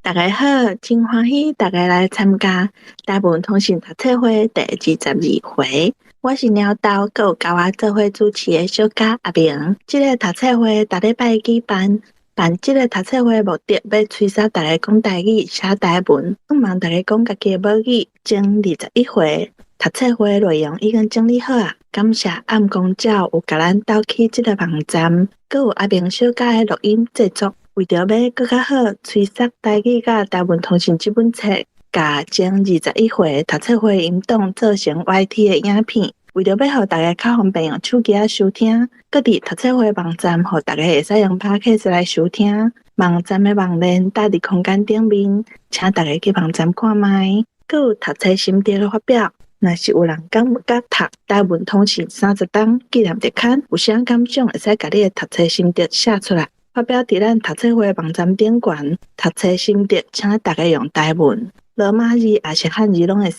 大家好，真欢喜大家来参加台文通信读册会第22回。我是鸟豆，佮有甲我做伙主持的小嘉阿明。这个读册会逐礼拜举办这个读册会目的要催促大家讲台语、写台文，希望大家讲家己的母语。前21回读册会内容已经整理好啊！感谢暗公照有甲咱斗起这个网站，佮有阿明小嘉的录音制作。为着要更较好催促台语甲台文通信这本册，甲前21回读册会音档做成 YT 的影片，为着要互大家较方便用手机收听，搁伫读册会网站，互大家会使用 Podcast 来收听。网站的网链搭伫空间顶面，请大家去网站看卖。搁有读册心得的发表，若是有人感觉读台文通信30档纪念日刊有啥感想，会使甲你的读册心得写出来。发表伫咱读册会网站顶悬，读册心得，请大家用台文、罗马字也是汉字拢会使。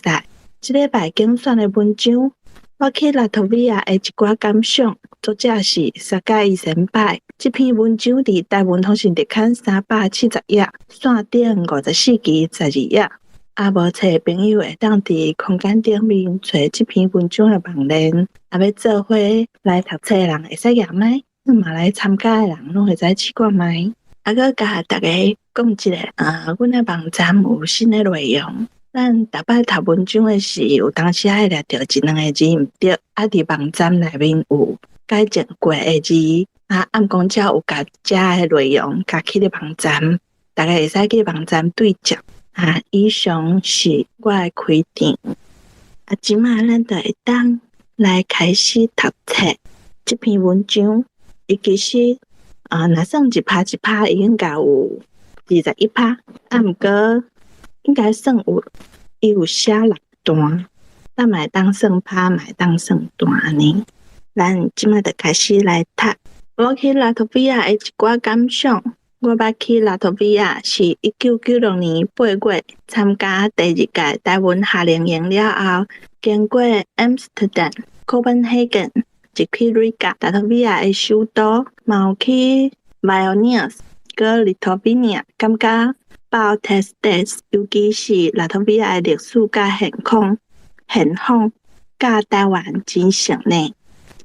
这礼拜竞选的文章，我去拉脱维亚的一寡感想，作者是沙加伊先拜。这篇文章伫台文通信日刊370页，线顶54期12页。啊，无册的朋友会当伫空间顶面找这篇文章的网链，啊，要做伙来读册的人会使验卖。嘛来参加的人拢会使试看卖，搁甲大家讲一个，阮的网站有新的内容。咱逐摆读文章的时，有当时爱掠着一两个字毋对，伫网站内面有改正过的字，暗公照有甲遮的内容加起咧网站，大家会使去网站对照。以上是我的开场。即卖咱就会当来开始读册这篇文章。伊其实若算一拍，伊应该有21%，毋过应该算伊有写6段，咱嘛会当算拍，嘛会当算段安尼。咱即摆就开始来读。我去拉脱维亚的一寡感想。我捌去拉脱维亚是1996年8月参加第2届台文夏令营了后，经过 Amsterdam、Copenhagen。一去瑞加，拉脱维亚的首都，嘛有去 Vilnius 搁立陶宛尔，感觉爆 Testes， 尤其是拉脱维亚的历史甲现况甲台湾真像呢。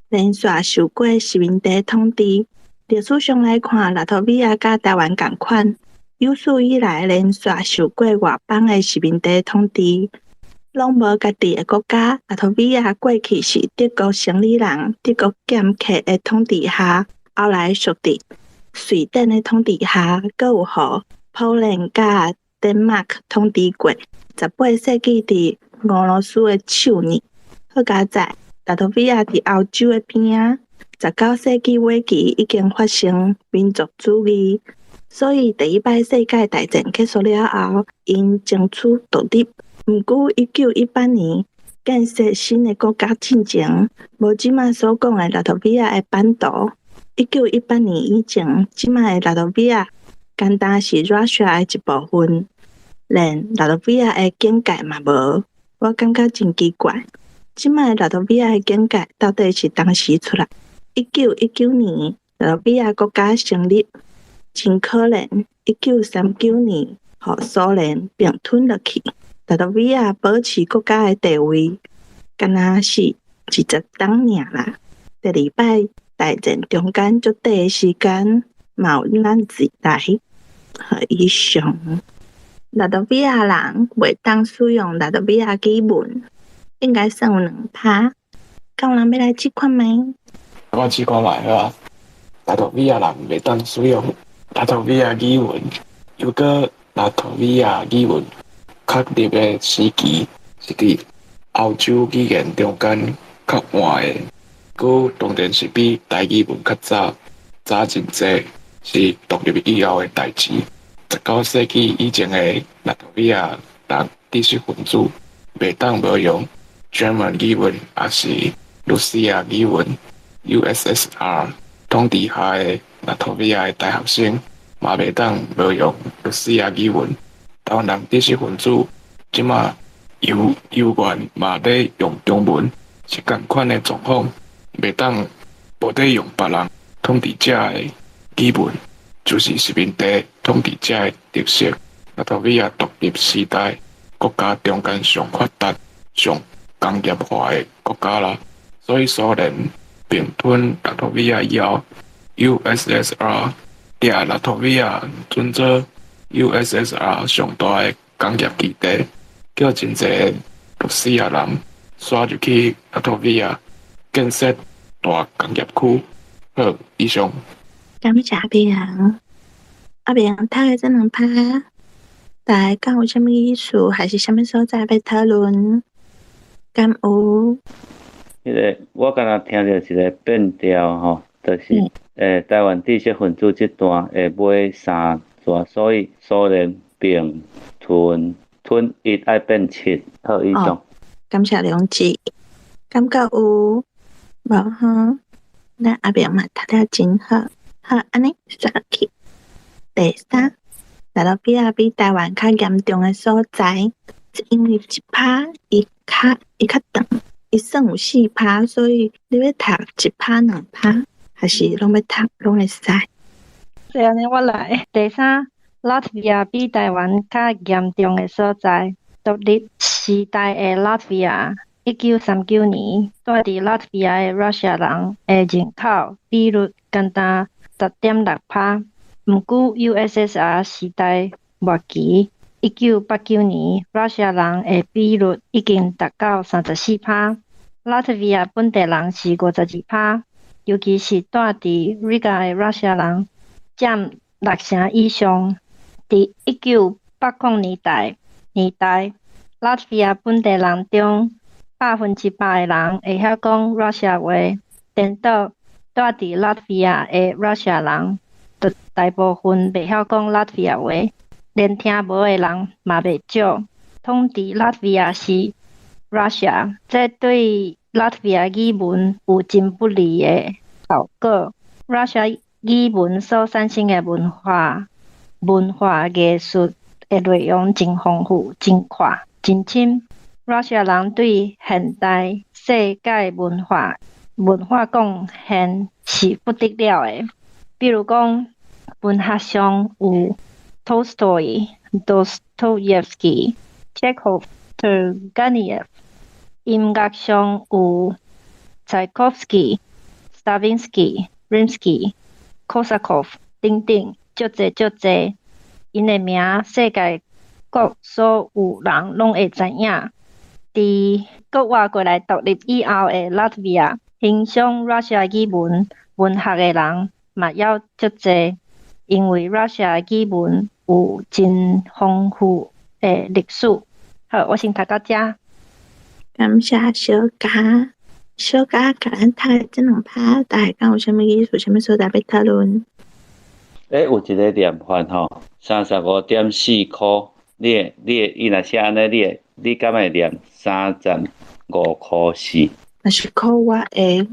连续受过殖民地统治，历史上来看，拉脱维亚甲台湾同款，有史以来连续受过外邦的殖民地统治。拢无家己的国家，拉脱维亚过去是德国生理人、德国剑客的统治下，后来属伫瑞典的统治下，阁有互波兰甲丹麦统治过。18世纪伫俄罗斯的手里，好佳在拉脱维亚伫欧洲的边仔。19世纪尾期已经发生民族主义，所以第一摆世界大战结束了后，因争取独立。毋过1918年建设新的国家进前，无即卖所讲的拉脱维亚的版图。1918年以前，即卖的拉脱维亚简单是 Russia 的一部分，连拉脱维亚的境界嘛无。我感觉真奇怪，即卖拉脱维亚的境界到底是当时出来？1919年拉脱维亚国家成立，真可能1939年互苏联并吞落去。拉脱维亚保持国家的地位，敢若是20档尔啦。第2摆大战中间足短的时间，嘛有咱自来。以上，拉脱维亚人袂当使用拉脱维亚语文，应该算有2趴。敢有人要来试看卖？我试看卖好啊。拉脱维亚人袂当使用拉脱维亚语文，又搁拉脱维亚语文。确立的时期是伫欧洲语言中间较晚的，佮当然是比台语文较早真济，是独立以后的代志。19世纪以前的拉脱维亚人知识分子袂当无用 German 语文，也是鲁西亚语文。USSR 统治下的拉脱维亚的大学生嘛袂当无用鲁西亚语文。台湾人知识分子即马有愿嘛咧用中文，是同款的状况，袂当无得用别人统治者的语文，就是殖民地统治者的特色。拉脱维亚独立时代国家中间上发达、上工业化的国家啦。所以苏联并吞拉脱维亚以后 ，USSR 掠拉脱维亚准做 USSR 上大的工业基地，叫真侪罗斯亚人刷入去拉脱维亚建设大工业区。好，以上。感谢阿平，阿平读的这两趴，大家敢有啥物意思，还是啥物所在要讨论？敢有？我刚刚听到一个变调吼，就是台湾知识分子这段会买三逝，所以苏联并吞一爱变七。好，以上。感谢梁子，感觉有无吼？咱阿平嘛读得真好，好安尼转去。第三，拉脱维亚比台湾较严重的所在，是因为一趴伊较长。伊算有4趴，所以你要读1趴、2趴，还是拢要读拢会使？这样呢，我来。第三，拉脱维亚比台湾较严重的所在，独立时代的拉脱维亚，1939年住伫拉脱维亚的 Russia 人的人口比率仅达 10.6%。毋过 USSR 时代末期。1989年 ，Russia 人的比率已經達到34%，拉脱維亞本地人是52%，尤其是住伫 Riga 的 Russia 人佔60%以上。伫1980年代，拉脱維亞本地人中100%的人會曉講 Russia 話，顛倒住伫拉脱維亞的 Russia 人，就大部分袂曉講拉脱維亞話。連聽無的人嘛袂少，統治拉脱維亞是 Russia， 這對拉脱維亞語文有真不利的效果。Russia 語文所產生的文化藝術的內容真豐富、真闊、真深。Russia 人對現代世界文化貢獻是不得了的，比如講文學上有Tolstoy, Dostoevsky, Chekhov, Turgenev， 音樂上有 Tchaikovsky, Stravinsky, Rimsky, Korsakov 等等，足濟，因的名世界各所有人攏會知影。佇國外過來獨立以後的拉脱維亞，欣賞 Russia 語文學的人嘛也足濟，因為 Russia 語文有真豐富的歷史。好，我先讀到這。感謝小嘉甲咱讀的這兩趴，大家敢有啥物意思、啥物所在要討論？有一個念法吼，35.4塊，伊若寫安尼，你敢會念35.4？若是考我會。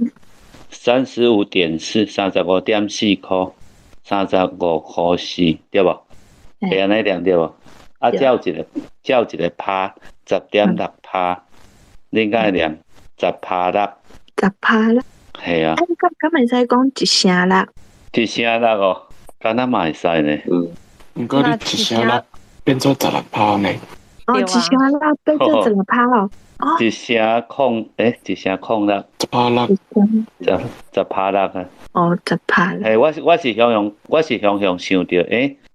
35.4， 35.4塊，35.4，對無？會安尼念對無？啊，照一個趴，10.6%，你敢會念10%？10%？係啊。啊，你敢會使講一聲啦？一聲啦哦，敢若嘛會使呢。毋過你一聲啦變做16%呢？哦，一聲啦變做16%哦。一聲空啦，10%啦啊。哦，10%。係，我是向想到，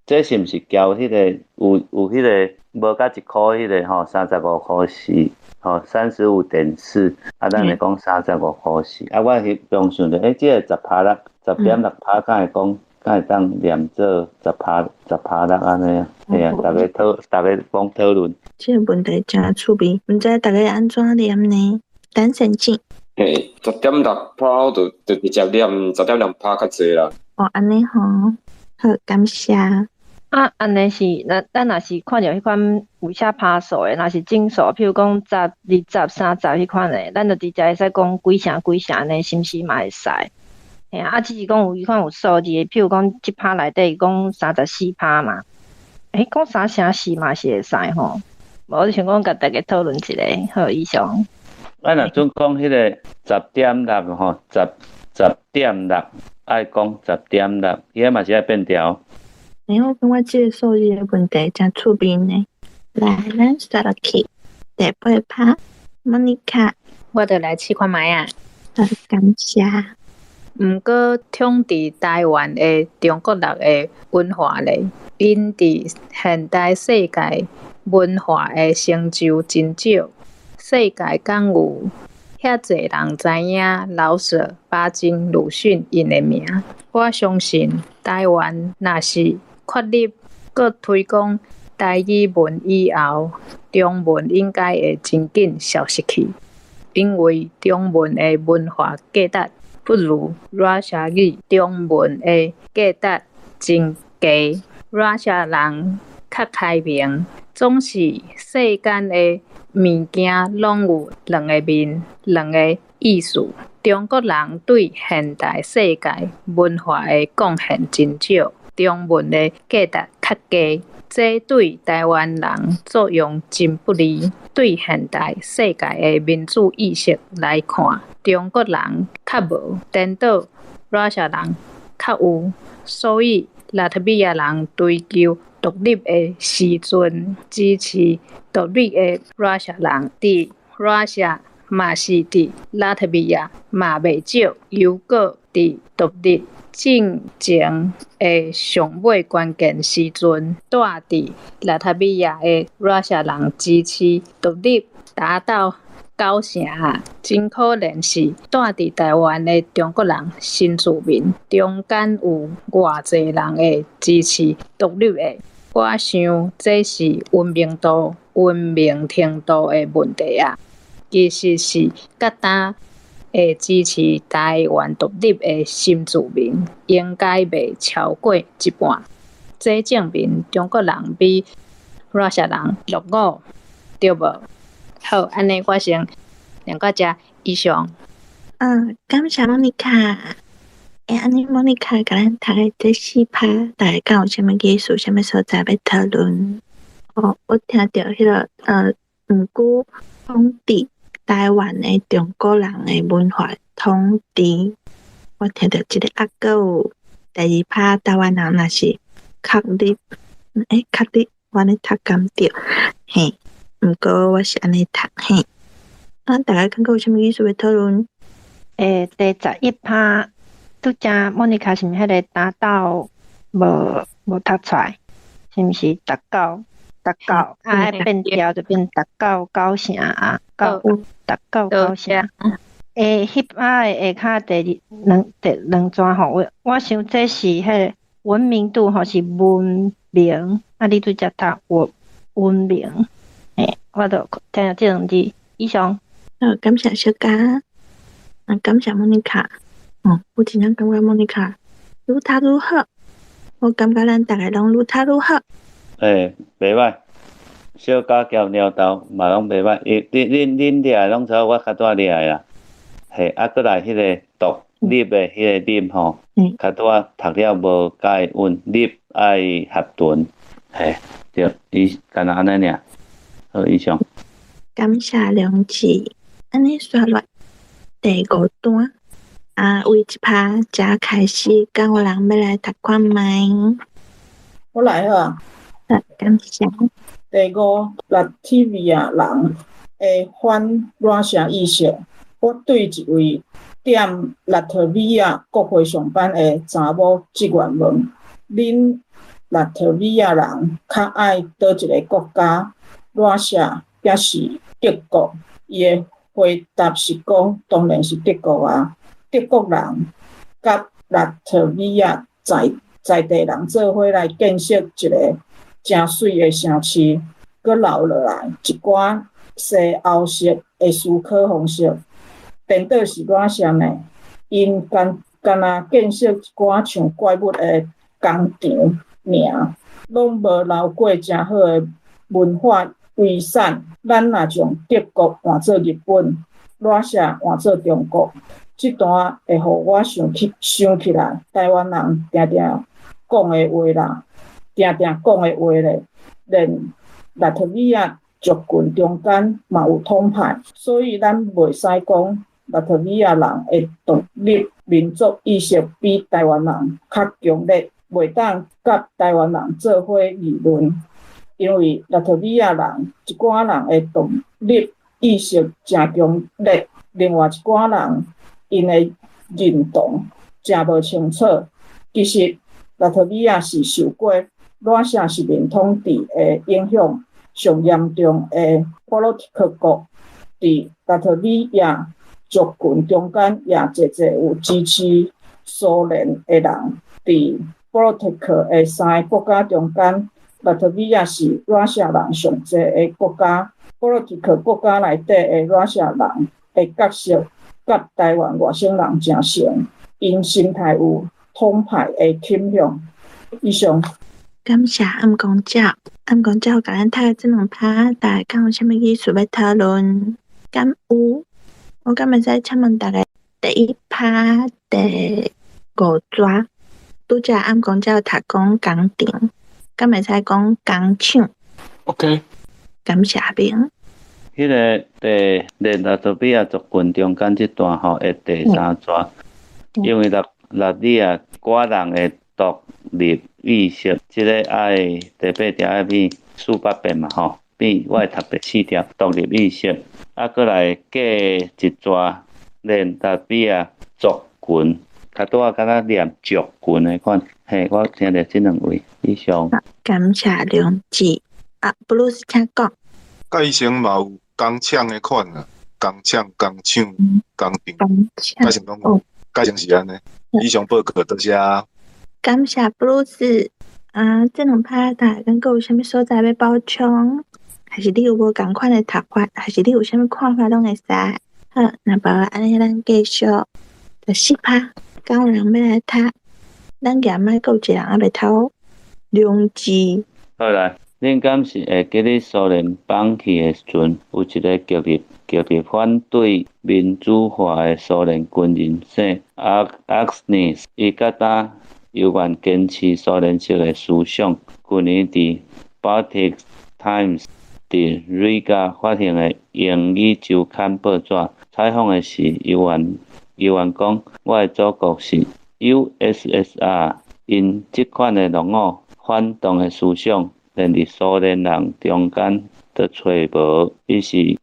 這是毋是交迄個有迄個無甲1塊迄個吼，35.4吼，35.4，啊，咱來講35.4，啊，我是向想到，這個10%啦，10.6%，敢會當念做10%啦安尼啊，係啊，大家講討論。這個問題真趣味，毋知大家安怎念呢？等神經。10.6%就直接念10.2%較濟啦。哦，安尼吼，好，感謝。啊，安尼是，咱若是看到迄款有寫趴數的，若是整數，譬如講10、20、30迄款的，咱就直接會使講幾成呢，是毋是嘛會使？嘿啊，只是講有迄款有數字的，譬如講1趴內底講34%嘛，講3成4嘛是會使吼。我就想講甲大家討論一下，好，以上。咱若準講迄個10.6吼，10.6，愛講10.6，伊個嘛是愛變調。我感觉这个数字的问题真出名呢。来，咱刷落去。第八趴，莫妮卡，我就来试看卖啊。感谢。毋过，统治台湾的中国人的文化咧，因伫现代世界文化的成就真少，世界敢有遐侪人知影老舍、巴金、鲁迅因的名。我相信台湾若是确立佮推广台语文以后，中文应该会真紧消失去，因为中文的文化价值不如拉夏语，中文的价值真低。拉夏人较开明，总是世间的物件拢有两个面、两个意思。中国人对现代世界文化的贡献真少，中文的价值较低。这对台湾人作用真不利。对现代世界的民主意识来看，中国人较无，颠倒拉夏人较有。所以，拉脱维亚人追求独立的时阵，支持独立的拉夏人伫拉夏嘛是伫拉脱维亚嘛袂少，犹搁伫独立进前的上尾关键时阵，住伫拉脱维亚的拉夏人支持独立达到9成啊，真可能是住伫台湾的中国人新住民，中间有偌济人会支持独立的。我想这是文明度、文明程度的问题啊，其实是甲单会支持台湾独立的新住民，应该袂超过一半。这证明中国人比拉夏人落伍，对无？好，安尼我先两个遮以上。感谢莫妮卡。安尼莫妮卡甲咱读的第4趴，大家敢有啥物艺术、啥物所在要讨论？我听到迄个毋过统治台湾的中国人的文化统治，我听到即个还有第2趴台湾人若是确立，我咧读甘着，嘿，毋过我是安尼读，嘿。大家看有啥物艺术要讨论？第11趴，拄则莫妮卡是毋是迄个打斗无读出来？是毋是达到变调就变达到9成啊？达到9成。迄趴的下骹第2段吼，我想这是迄文明度吼是文明，你拄则读文明，我就听到这2字以上。感谢小嘉，感谢莫妮卡。我真正感觉莫妮卡愈读愈好，我感觉咱大家拢愈读愈好。袂歹，小嘉交鸟豆嘛拢袂歹，恁厉害拢知我较多厉害啦。搁来迄个独立的迄个立吼，较多读了无介稳，立爱合顿，对，伊干那安尼尔。好，以上。感谢两字，安尼刷落第5段。为一趴才开始，敢有人要来读看卖？我来好。感谢。第5，拉脱维亚人的反拉夏意识。我对一位踮拉脱维亚国会上班的查某职员问：恁拉脱维亚人较爱倒一个国家？拉夏还是德国？伊的回答是讲，当然是德国啊。德国人甲拉脱维亚在地人做伙来建设一个真水的城市，佮留落来一寡西欧式的思考方式，颠倒是拉夏呢？因干若建设一寡像怪物的工厂尔，拢无留过真好的文化遗产。咱若将德国换做日本，拉夏换做中国。这段会互我想起来，台湾人常常讲的话啦，连拉脱维亚族群中间嘛有统派，所以咱袂使讲拉脱维亚人的独立民族意识比台湾人较强烈。袂当甲台湾人做伙议论，因为拉脱维亚人一寡人的独立意识诚强烈，另外一寡人因的认同诚无清楚。其实拉脱维亚是受过罗西亚殖民统治的影响上严重的波罗的克国，伫拉脱维亚族群中间也侪侪有支持苏联的人。伫波罗的克的三个国家中间，拉脱维亚是罗西亚人上济的国家。波罗的克国家内底的罗西亚人的角色，甲台湾外省人诚像，因心态有统派的倾向。以上。感谢暗公教，暗公教甲咱读的这两趴，大家敢有啥物意思要讨论？敢有？我敢会使请问大家，第一趴第5节，拄则暗公教读讲工程，敢会使讲工厂 OK， 感谢阿明。迄个伫拉脱维亚族群中间即段吼的第3节，因为拉脱维亚寡人的独立意识，即个爱第8条爱变400遍嘛吼，变我会读第4条独立意识，过来加一节连拉脱维亚族群，较拄啊敢若念族群的款，嘿，我听着即两位以上。感谢梁志布鲁斯请讲。介成嘛有工厂的款啊，工厂、工厂、工程，介成拢有，介成是安尼。以上报告多谢。感谢布鲁斯这两趴大家有啥物所在要补充？还是你有无共款的读法？还是你有啥物看法拢会使？好，那无安尼咱继续第4趴，敢有人要来读？咱今摆阁有一个人还袂读梁志。好啦。恁敢是会记得苏联放弃的时阵，有一个极力反对民主化的苏联军人姓阿克尼斯，伊甲呾犹原坚持苏联式的思想。去年伫 Baltic Times 伫瑞加发行的英语周刊报纸采访的是犹原讲，我的祖国是 USSR， 因即款的落伍反动的思想。连伫苏联人中间都找无，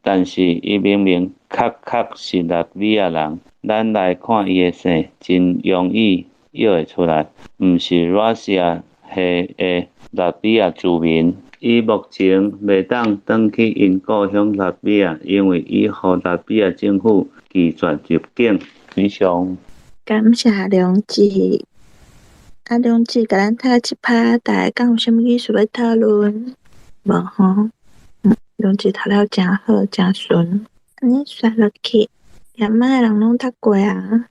但是伊明明确是拉脱维亚人，咱来看伊的姓，真容易约会出来，毋是罗西亚系的拉脱维亚居民。伊目前袂当转去因故乡拉脱维亚，因为伊互拉脱维亚政府拒绝入境。以上。感谢梁志。梁志甲咱读一趴，大家敢有啥物意思要讨论？无吼，梁志读了诚好，诚顺。安尼刷落去，连麦的人拢读过啊。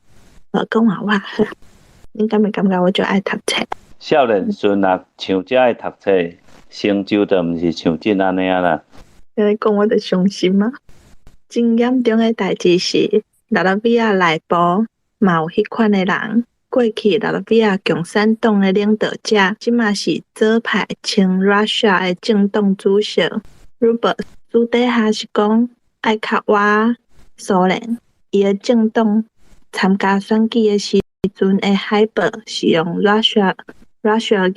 无讲话我好，恁敢会感觉我就爱读册？少年时若像遮爱读册，成就就毋是像即安尼啊啦。你讲我就伤心吗？真严重的代志是，拉脱维亚内部嘛有迄款的人。过去拉脱维亚共产党的领导者，即马是左派亲 Russia 的政党主席 Rubers， 主底下是讲爱较我苏联，伊的政党参加选举的时阵的海报是用 Russia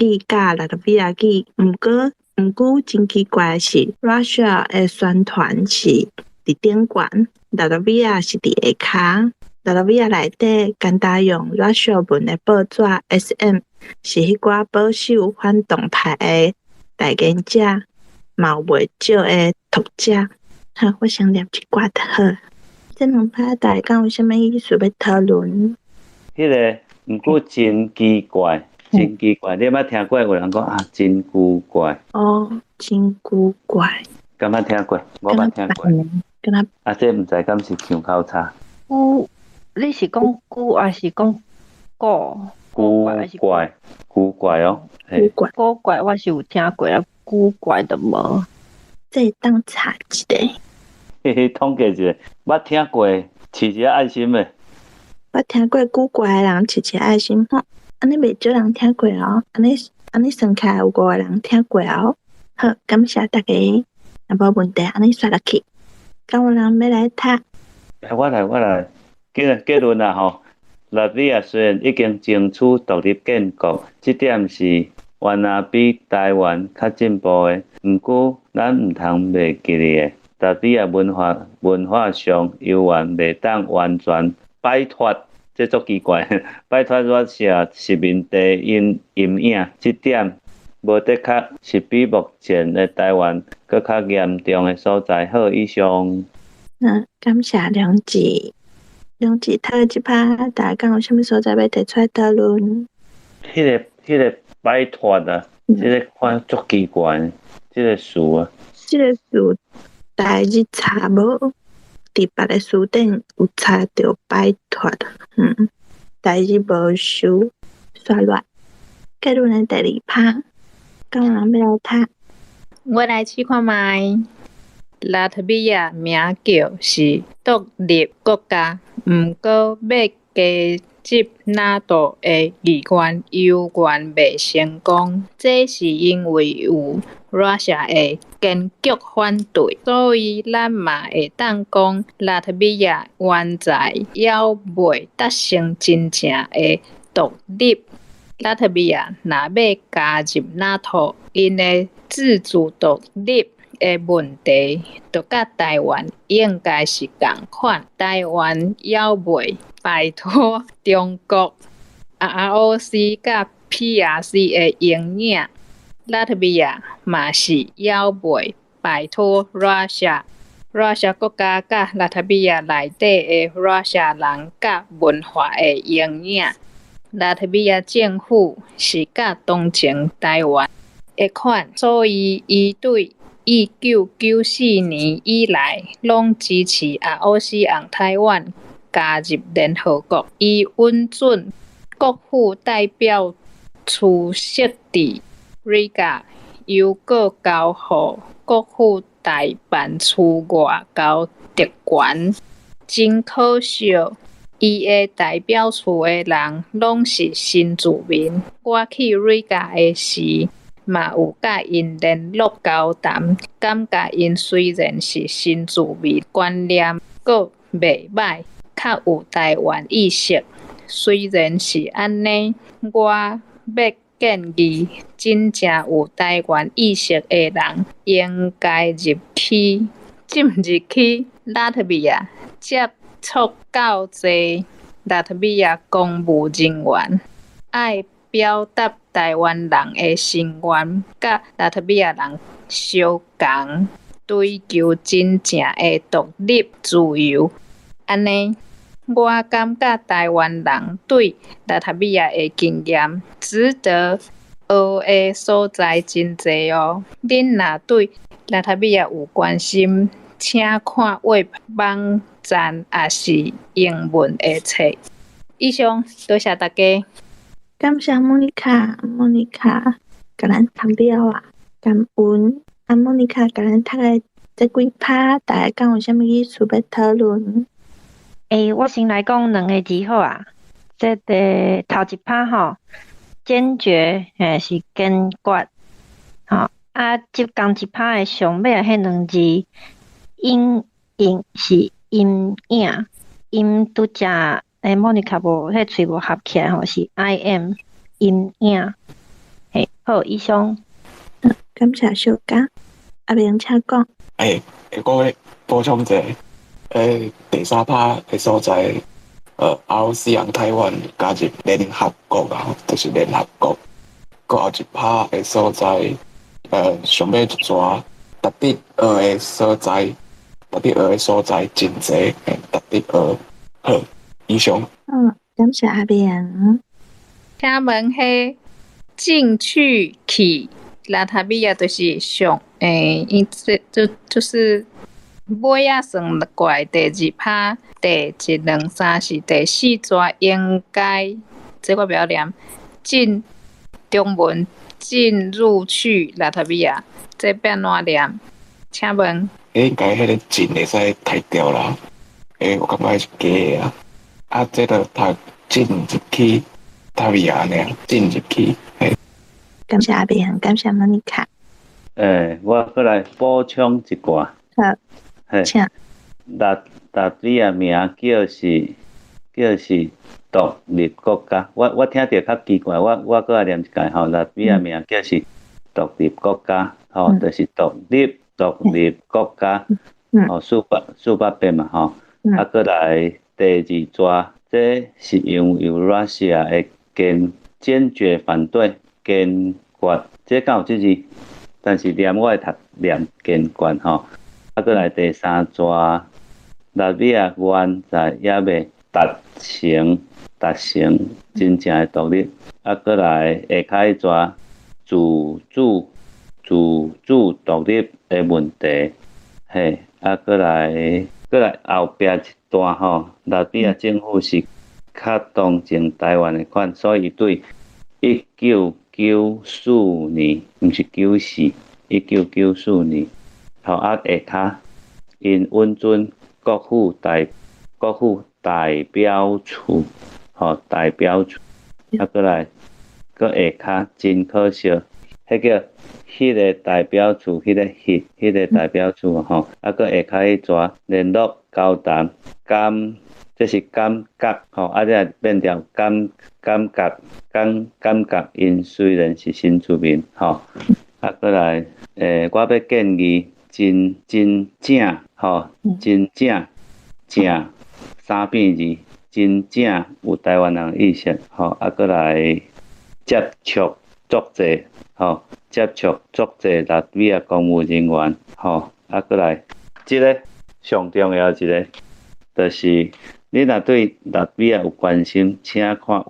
语甲拉脱维亚语，毋过真奇怪的是 ，Russia 的宣传是伫顶悬，拉脱维亚是伫下骹。拉脱维亚内底简单用 Russia 文的报纸 SM 是迄寡保守反动派的代言者，嘛有袂少的读者。好，我先念一寡就好。这两趴大家有啥物意思要讨论？迄个毋过真奇怪，真奇怪！你捌听过有人讲真古怪？哦，真古怪。敢捌听过？我捌听过。这毋知敢是腔口差。你是讲古还是讲古？古怪哦，古怪我是有听过啊，古怪的无。这当查一个。嘿嘿，统计一下，捌听过饲一个爱心的。我听过古怪的人饲一个爱心吼，安尼袂少人听过哦，安尼算起来有5个人听过哦。好，感谢大家，若无问题，安尼刷落去。敢有人要来读？我来。结论啦吼，拉比亚虽然已经争取独立建国，这点是原来比台湾较进步的。毋过，咱毋通袂记哩的，拉比亚文化上悠远，袂当完全摆脱。这足奇怪，摆脱热社殖民地阴影，这点无的确是比目前的台湾搁较严重的所在。好，以上。感谢梁志。梁志头一趴，大家讲有啥物所在要提出来讨论？迄个摆脱啊，这个看足奇怪，这个词啊。这个词台语查无，伫别个书顶有查到摆脱。台语无书，刷落。结论的第二趴，讲人要来读。我来试看卖。拉脱维亚名叫是独立国家，毋过要加入NATO的议员犹原未成功，这是因为有热社的坚决反对，所以咱嘛会当讲拉脱维亚现在还未达成真正的独立。拉脱维亚若要加入 NATO， 因的自主独立的问题，就甲台湾应该是共款。台湾还未摆脱中国 ROC 甲 PRC 的影响，拉脱维亚嘛是还未摆脱热社国家甲拉脱维亚内底的热社人甲文化的影响。拉脱维亚政府是甲同情台湾的款，所以伊对1994年以来，拢支持ROC和台湾加入联合国。伊允准国府代表出席伫 Riga， 又搁交予国府代办处外交特权。真可惜，伊的代表处的人拢是新住民。我去 Riga 的时，嘛有甲因联络交谈，感觉因虽然是新住民，观念阁袂歹，较有台湾意识。虽然是安尼，我要建议真正有台湾意识的人，应该进入去拉脱维亚，接触较侪拉脱维亚公务人员，爱表达台湾人的心愿，甲拉脱维亚人相共，追求真正的独立自由。安尼，我感觉台湾人对拉脱维亚的经验值得学的所在真侪哦。恁若对拉脱维亚有关心，请看 web 网站也是英文的册。以上，多谢大家。感谢莫妮卡，甲咱读了啊，感恩。莫妮卡甲咱读的这几趴，大家讲有啥物意思要讨论？我先来讲两个字好啊。这头一趴吼，坚决是坚决，接讲一趴的上尾迄两字，阴影是阴影，阴拄只莫妮卡无迄喙无合起来吼，是 I am 阴影。好，以上。感谢小嘉，阿明请讲。我要补充一下，第三趴的所在，ROC 和台湾加入联合国啊，就是联合国。搁后一趴的所在，上尾一撮特别的所在，真侪，特别好。以上。感谢阿明。请问迄进去拉脱维亚就是上就是尾仔算过来第二趴、第一、两、三是第四抓，应该这我不要念中文进入去拉脱维亚，这变怎念？请问？应该迄个进会使踢掉啦。我感觉是假的这就读进入去拉脱维亚那样，进入去。感谢阿明，感谢莫妮卡。我过来补充一寡。好，请。拉脱维亚名叫是独立国家。我听着较奇怪，我搁来念一解吼，拉比亚名叫是独立国家，吼，就是独立国家，吼400嘛吼，啊，搁来第二抓，这是由 Russia 的坚决反对坚决，这敢有这字？但是念我会读念坚决吼，啊，搁来第三抓，拉比亚原在也未达成真正的独立，啊，搁来下骹抓自主独立的问题，嘿，啊，搁来后壁一段吼，拉比亚政府是较同情台湾的款，所以对1994年，毋是94，1994年，吼啊下骹因允准国府代表处，吼代表处，啊，搁来下骹真可惜，迄个个代表处，迄个代表处吼，啊，搁下骹迄抓联络交谈这是感觉吼，啊，这变成感觉因虽然是新住民吼，啊，搁来我要建议真正吼，真正三变字，真正有台湾人意识吼，啊，搁来接触作者吼，拉比亚公务人员吼，啊，搁来即个上重要一个，就是你若对拉比亚有关心，请看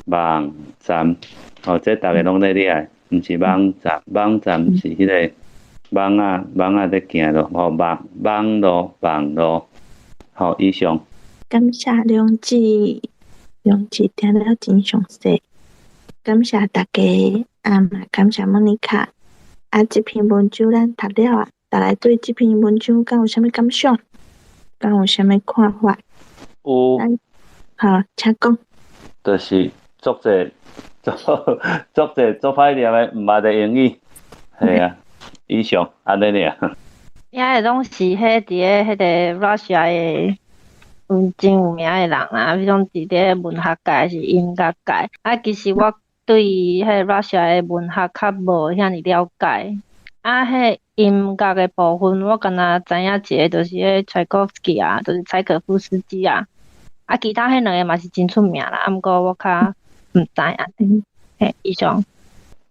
网站吼，这大家拢在厉害，毋是网站是迄个网在行咯，吼网络，吼以上。感谢梁子听了真详细，感谢大家，嘛感谢莫妮卡。这篇文章咱读了啊，大家对这篇文章敢有啥物感想？敢有啥物看法？有。好，请讲。就是作者做歹念的，毋捌的英语，系啊，以上安尼尔。遐个拢是迄伫迄个 Russia 的。真有名的人啊，比如讲伫咧文学界是音乐界。其实我对迄个 Russia 的文学较无遐尼了解。迄音乐的部分，我敢若知影一个，就是迄柴可夫斯基啊，就是柴可夫斯基啊。其他迄两个嘛是真出名啦，毋过我较毋知影。以上。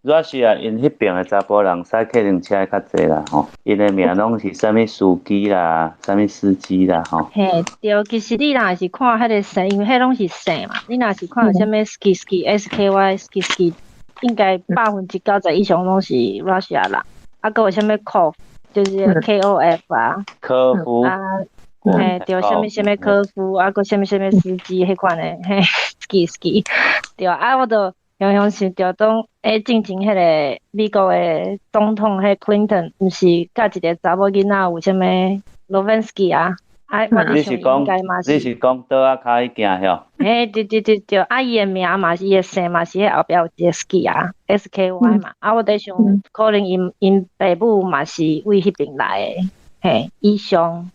Russia 因迄边的查甫人驶客运车较侪啦吼，因的名拢是啥物司机啦，啥物司机啦吼。对，其实你若是看迄个姓，因为迄拢是姓嘛，你若是看啥物 SKY，应该90%以上拢是 Russia 人。搁有啥物 KOF， 就是 KOF 啊。科夫。对，啥物科夫，搁啥物司机迄款的，SKY。对，我就。常常想着当进前迄个美国的总统迄 Clinton， 毋是甲一个查某囡仔有啥物 Lewinsky 啊？我你是讲倒啊骹迄件吼？对，伊的名嘛是伊的姓嘛是迄后壁有一个 ski 啊 ，SKY 嘛。我在想，可能因爸母嘛是为迄边来的。以上。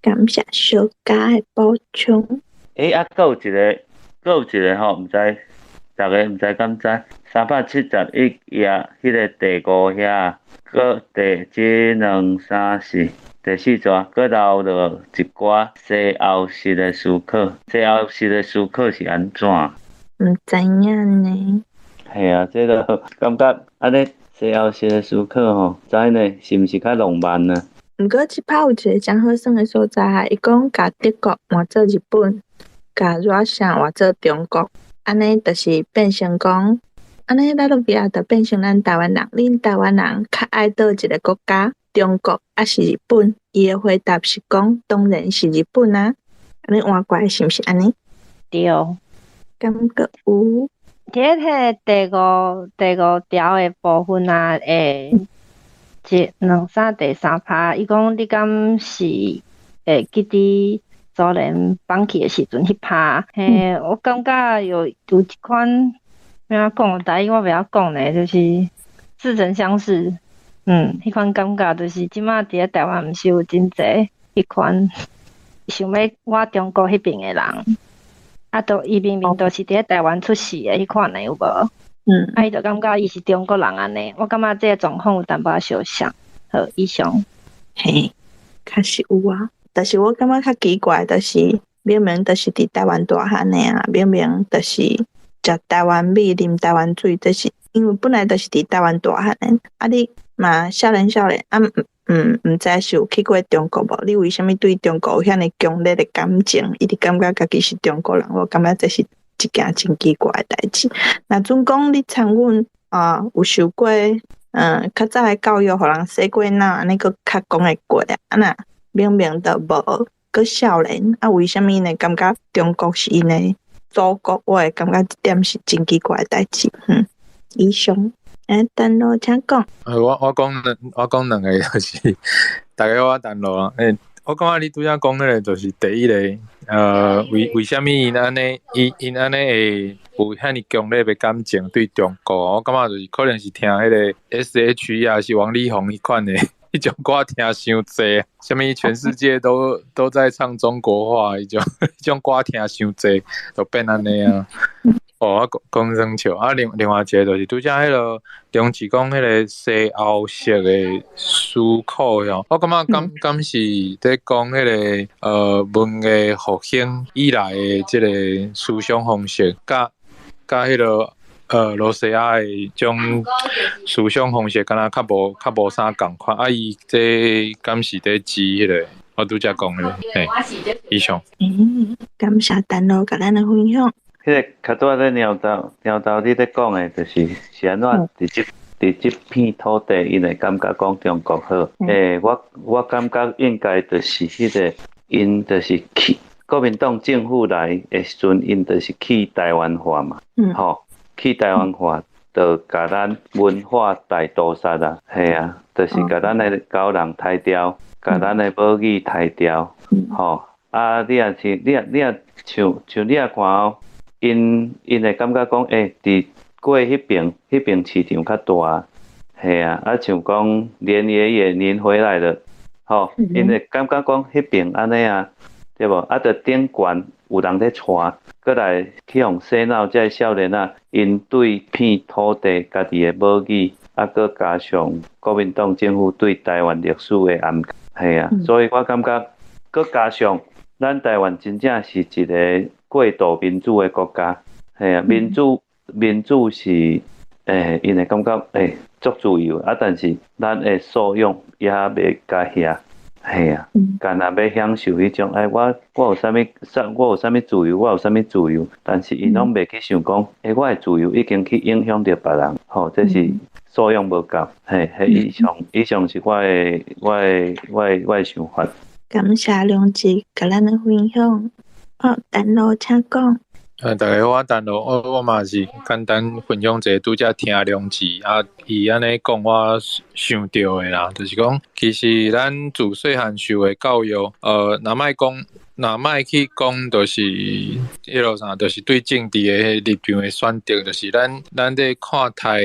感谢小家的补充。搁有一个吼，毋知。大家毋知敢知？371页迄个第5遐，搁即2、3、4第4抓，搁留落一寡西欧式的思考。西欧式的思考是安怎？毋知影呢。系啊，这个感觉安尼西欧式的思考吼，知呢是毋是较浪漫呢？毋过即摆有一个真好耍的所在，伊讲甲德国换做日本，甲Russia换做中国。安尼就是变成讲，安尼拉鲁比亚就变成咱台湾人。恁台湾人较爱倒一个国家，中国还是日本？伊的回答是讲，当然是日本啊。安尼换过来是毋是安尼？对。感觉有。迄第五条的部分啊，一、2、3第3趴，伊讲你敢是记伫。苏联放弃的时阵，迄趴，我感觉有一款，怎讲？台语我袂晓讲呢，就是似曾相识。迄款感觉就是即马伫咧台湾，毋是有真济迄款想要我中国迄边的人，都伊明明都是伫台湾出世的迄款的有无？伊就感觉伊是中国人安尼，我感觉这个状况有淡薄相像。好，以上。嘿，确实有啊，但是我感觉较奇怪，就是明明就是伫台湾大汉的啊，明明就是食台湾米、啉台湾水，就是因为本来就是伫台湾大汉的，啊你嘛少年啊，毋知是有去过中国无？你为虾米对中国有遐尼强烈的感情？一直感觉家己是中国人，我感觉这是一件真奇怪的代志。那总讲你参阮有受过较早的教育，互人洗过脑，安尼佫较讲会过啊？那明明都无佫少年，啊为虾米呢？感觉中国是因的祖国？我会感觉这点是真奇怪的代志。以上。等落请讲。我讲两个，就是大家我等落啊。我感觉你拄则讲迄个，就是第一个，为虾米因安尼会有遐尼强烈的感情对中国？我感觉就是可能是听迄个 S.H.E 啊，是王力宏迄款的迄种歌听伤济，虾米全世界都在唱中国话，迄种歌听伤济，就变安尼啊。我讲生笑啊，另外一个就是拄则迄个梁志讲迄个西欧式的思考哟，我感觉敢是在讲迄个文艺复兴以来的即个思想方式，甲迄个罗西亚的种思想方式，敢若较无啥共款。啊，伊这敢是在指迄个我拄则讲的，以上。感谢陈老甲咱的分享。迄个较多咧鸟豆你咧讲诶，就是安怎伫即片土地，因会感觉讲中国好。我感觉应该就是迄个，因就是去国民党政府来诶时阵，因就是去台湾化嘛，去台湾化，就甲咱文化大屠杀啊，系啊，就是甲咱诶高人杀掉，甲咱诶母语杀掉，啊，你也像你也看哦。因会感觉讲，伫过迄边市场较大，系啊，像讲连爷爷您回来了，因会感觉讲迄边安尼啊，对无？啊，着顶悬有人咧带，过来去互洗脑，这少年啊，因对片土地家己的母语，啊，佮加上国民党政府对台湾历史的暗，系啊，所以我感觉，佮加上咱台湾真正是一个过度民主的国家，系啊，民主是因会感觉足自由啊，但是咱的素养也袂甲遐，系啊，干若要享受迄种我有啥物自由，我有啥物自由，但是伊拢袂去想讲，我的自由已经去影响着别人，这是素养无够，以上是我的想法。感谢梁志甲咱的分享。陈老请讲。大家好，我陈老，我嘛是简单分享一下，拄则听梁志啊，伊安尼讲，我想到的啦，就是讲，其实咱自细汉受的教育，若莫去讲，就是迄落啥，就是对政治的立场的选择，就是咱在看待。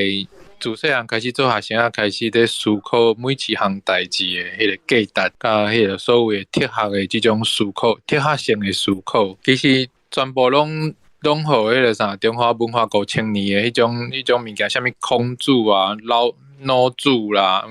自细汉开始做学生啊，开始在思考每一项代志的迄个价值，甲迄个所谓的哲学的这种思考，哲学性的思考，其实全部拢互迄个啥中华文化5千年的迄种物件，啥物孔子啊、老子啦，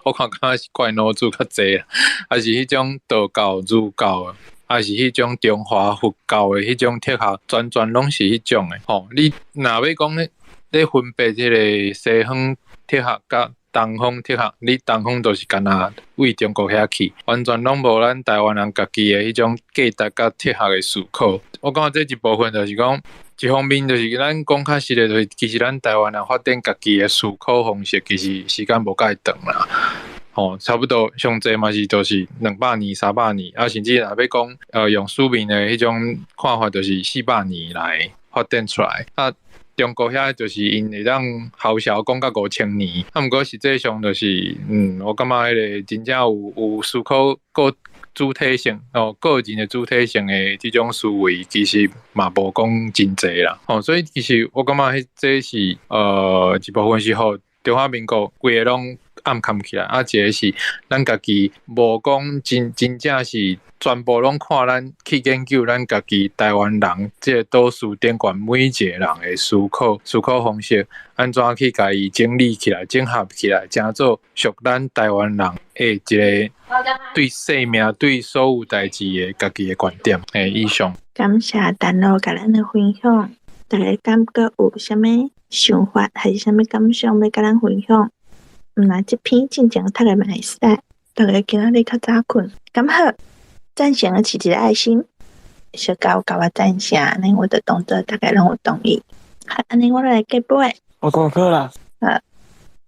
我看敢若是怪老子较济啦，还是迄种道教、儒教啊，还是迄种中华佛教的迄种哲学，全拢是迄种的。你若要讲咧。咧分别即个西方哲学甲东方哲学，你东方就是干那为中国遐去，完全拢无咱台湾人家己的迄种价值甲哲学的思考。我感觉这一部分就是讲，一方面就是咱讲较实的，就是其实咱台湾人发展家己的思考方式，其实时间无介长啦。差不多上济嘛是就是200年、300年，啊甚至若要讲用书面的迄种看法，就是400年来发展出来。中国遐就是因会当好笑讲到5千年，毋过实际上就是，我感觉迄个真正有思考个主体性个人的主体性的这种思维，其实嘛无讲真济啦。所以其实我感觉这是一部分是互中华民国规个拢暗藏起来，啊，一个是咱家己无讲真正是全部拢看咱去研究咱家己台湾人即个岛屿顶悬每一个人的思考方式，安怎去家己整理起来、整合起来，成做属咱台湾人的一个对生命、对所有代志的家己的观点诶意向。感谢丹露甲咱的分享，大家感觉有啥物想法，还是啥物感想要甲咱分享？那这篇真正读的嘛会使，大家今仔日较早困，咁好，赞成的起一个爱心，小高甲我赞成，安尼我的动作大概拢有同意。好，安尼我来结尾。我功课啦。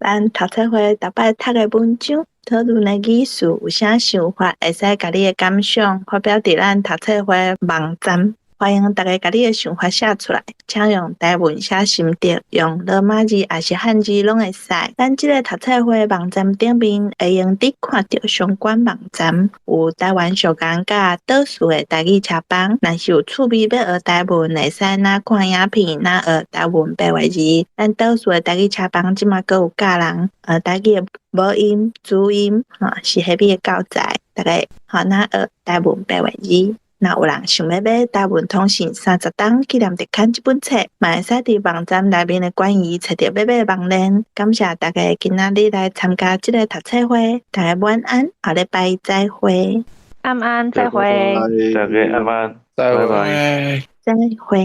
咱读册会逐摆读的文章，讨论的意思有啥想法，会使甲你的感想发表伫咱读册会网站。欢迎大家把你的想法写出来，请用台文写心得，用罗马字也是汉字拢会使。咱这个读册会网站顶面会用伫看到相关网站，有台湾小讲甲岛屿的台语车帮。若是有趣味要学台文，会使哪看影片，哪学台文白话字。咱岛屿的台语车帮即马阁有教人台语的母音、主音，是迄边的教材，大家哪学台文白话字。若有人想要买台文通信30档纪念日刊这本册，嘛会使伫网站内面的关于找到要买的网链。感谢大家今仔日来参加这个读册会，大家晚安，下礼拜再会。安安，再会。大家安安，再拜拜。再会。